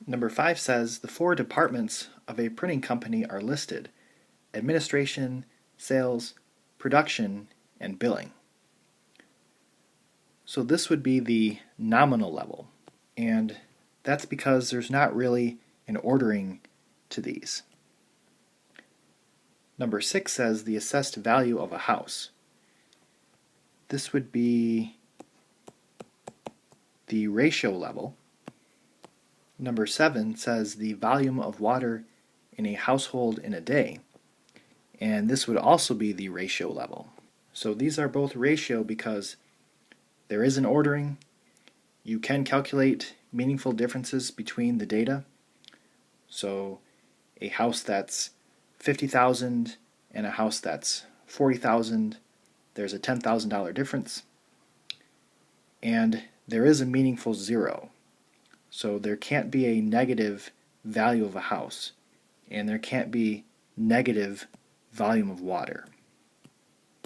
Number 5 says the 4 departments of a printing company are listed: administration, sales, production, and billing. So this would be the nominal level, and that's because there's not really an ordering to these. Number 6 says the assessed value of a house. This would be the ratio level. Number 7 says the volume of water in a household in a day, and this would also be the ratio level. So these are both ratio because there is an ordering. You can calculate meaningful differences between the data. So a house that's 50,000 and a house that's 40,000, there's a $10,000 difference. And there is a meaningful zero. So there can't be a negative value of a house, and there can't be negative volume of water.